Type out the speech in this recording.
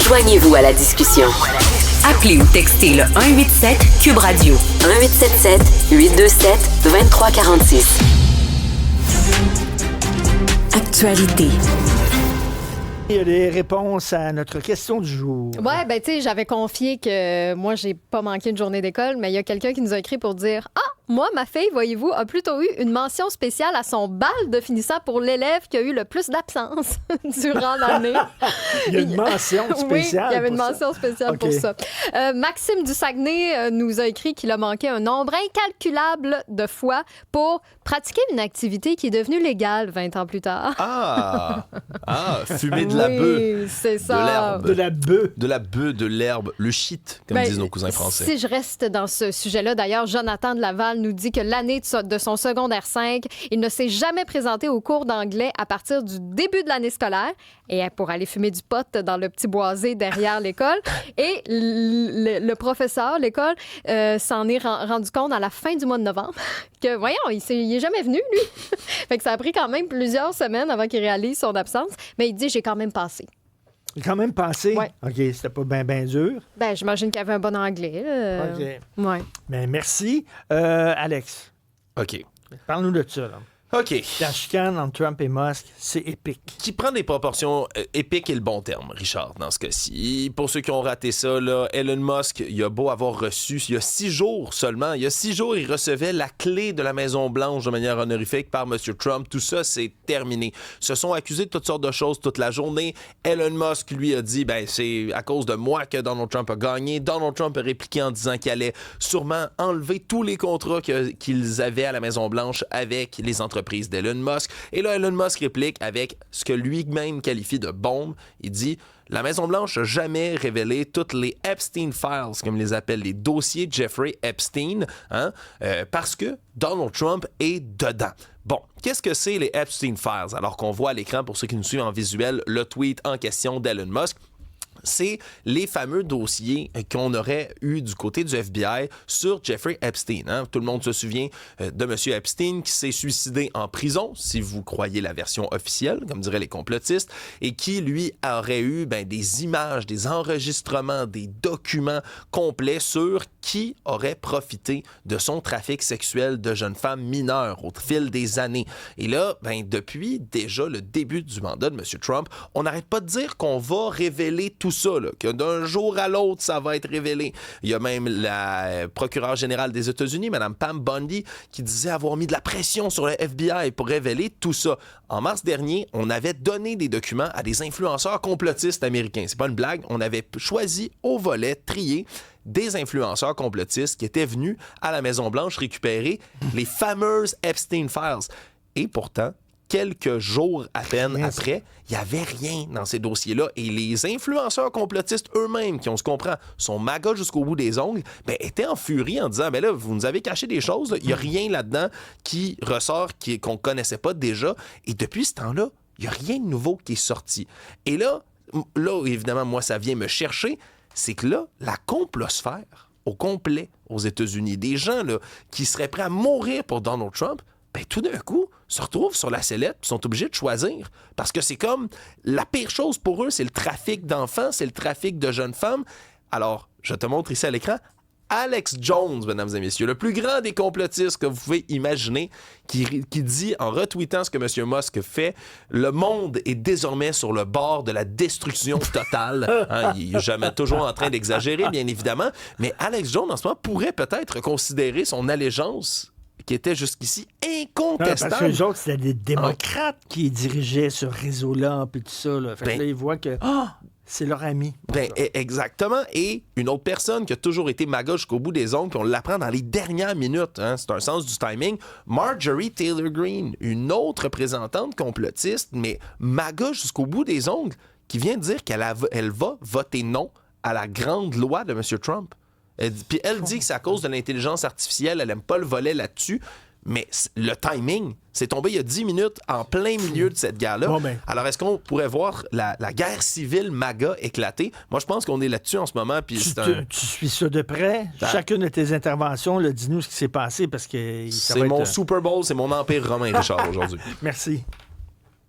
Joignez-vous à la discussion. Appelez ou textez le 187 Cube Radio. 1877 827 2346. Actualité. Il y a des réponses à notre question du jour. Ouais, ben tu sais, j'avais confié que moi, j'ai pas manqué une journée d'école, mais il y a quelqu'un qui nous a écrit pour dire « Ah, moi, ma fille, voyez-vous, a plutôt eu une mention spéciale à son bal de finissant pour l'élève qui a eu le plus d'absence durant l'année. » Il y a une mention spéciale. Oui, il y avait une pour mention ça. spéciale pour ça. Maxime du Saguenay nous a écrit qu'il a manqué un nombre incalculable de fois pour pratiquer une activité qui est devenue légale 20 ans plus tard. Fumer de la bœuf. Oui, c'est ça. De la bœuf. De la bœuf, de l'herbe, le shit, comme disent nos cousins français. Si je reste dans ce sujet-là, d'ailleurs, Jonathan de Laval nous dit que l'année de son secondaire 5, il ne s'est jamais présenté au cours d'anglais à partir du début de l'année scolaire et pour aller fumer du pot dans le petit boisé derrière l'école. Et le professeur, l'école, s'en est rendu compte à la fin du mois de novembre que, voyons, il est jamais venu, lui. Fait que ça a pris quand même plusieurs semaines avant qu'il réalise son absence. Mais il dit, j'ai quand même passé. J'ai quand même pensé. Ouais. OK, c'était pas bien dur. Ben, j'imagine qu'il avait un bon anglais. OK. Ouais. Ben, merci. Alex, OK. parle-nous de ça. Là. OK. La chicane entre Trump et Musk, c'est épique. Qui prend des proportions épiques est le bon terme, Richard, dans ce cas-ci. Pour ceux qui ont raté ça, là, Elon Musk, il a beau avoir reçu, il y a 6 jours seulement, il recevait la clé de la Maison-Blanche de manière honorifique par M. Trump. Tout ça, c'est terminé. Ils se sont accusés de toutes sortes de choses toute la journée. Elon Musk, lui, a dit, ben c'est à cause de moi que Donald Trump a gagné. Donald Trump a répliqué en disant qu'il allait sûrement enlever tous les contrats qu'ils avaient à la Maison-Blanche avec les entreprises d'Elon Musk. Et là, Elon Musk réplique avec ce que lui-même qualifie de bombe. Il dit « La Maison-Blanche n'a jamais révélé toutes les Epstein Files, comme ils les appellent, les dossiers de Jeffrey Epstein, parce que Donald Trump est dedans. » Bon, qu'est-ce que c'est les Epstein Files? Alors qu'on voit à l'écran, pour ceux qui nous suivent en visuel, le tweet en question d'Elon Musk. C'est les fameux dossiers qu'on aurait eu du côté du FBI sur Jeffrey Epstein. Tout le monde se souvient de M. Epstein qui s'est suicidé en prison, si vous croyez la version officielle, comme diraient les complotistes, et qui, lui, aurait eu des images, des enregistrements, des documents complets sur qui aurait profité de son trafic sexuel de jeunes femmes mineures au fil des années. Et là, depuis déjà le début du mandat de M. Trump, on n'arrête pas de dire qu'on va révéler tout ça, là, que d'un jour à l'autre, ça va être révélé. Il y a même la procureure générale des États-Unis, Mme Pam Bondi, qui disait avoir mis de la pression sur le FBI pour révéler tout ça. En mars dernier, on avait donné des documents à des influenceurs complotistes américains. C'est pas une blague. On avait choisi au volet, trié, des influenceurs complotistes qui étaient venus à la Maison-Blanche récupérer les fameuses Epstein Files. Et pourtant, quelques jours à peine après, il n'y avait rien dans ces dossiers-là. Et les influenceurs complotistes eux-mêmes, qui, on se comprend, sont magas jusqu'au bout des ongles, étaient en furie en disant, là, vous nous avez caché des choses, il n'y a rien là-dedans qui ressort, qu'on ne connaissait pas déjà. Et depuis ce temps-là, il n'y a rien de nouveau qui est sorti. Et là, évidemment, moi, ça vient me chercher, c'est que là, la complosphère au complet aux États-Unis, des gens là, qui seraient prêts à mourir pour Donald Trump, tout d'un coup, se retrouvent sur la sellette et sont obligés de choisir. Parce que c'est comme la pire chose pour eux, c'est le trafic d'enfants, c'est le trafic de jeunes femmes. Alors, je te montre ici à l'écran Alex Jones, mesdames et messieurs, le plus grand des complotistes que vous pouvez imaginer, qui dit en retweetant ce que M. Musk fait, le monde est désormais sur le bord de la destruction totale. Il est jamais toujours en train d'exagérer, bien évidemment, mais Alex Jones, en ce moment, pourrait peut-être considérer son allégeance qui était jusqu'ici incontestable. Parce que les autres, c'était des démocrates qui dirigeaient ce réseau-là, puis tout ça. Là. Fait que là, ils voient que c'est leur ami. Exactement. Et une autre personne qui a toujours été maga jusqu'au bout des ongles, puis on l'apprend dans les dernières minutes, c'est un sens du timing, Marjorie Taylor Greene, une autre représentante complotiste, mais maga jusqu'au bout des ongles, qui vient de dire qu'elle va voter non à la grande loi de M. Trump. Puis elle dit que c'est à cause de l'intelligence artificielle, elle n'aime pas le volet là-dessus, mais le timing, c'est tombé il y a 10 minutes en plein milieu de cette guerre-là. Alors, est-ce qu'on pourrait voir la guerre civile MAGA éclater? Moi, je pense qu'on est là-dessus en ce moment. Puis tu suis ça de près? Chacune de tes interventions, dis-nous ce qui s'est passé parce que c'est mon Super Bowl, c'est mon empire romain, Richard, aujourd'hui. Merci.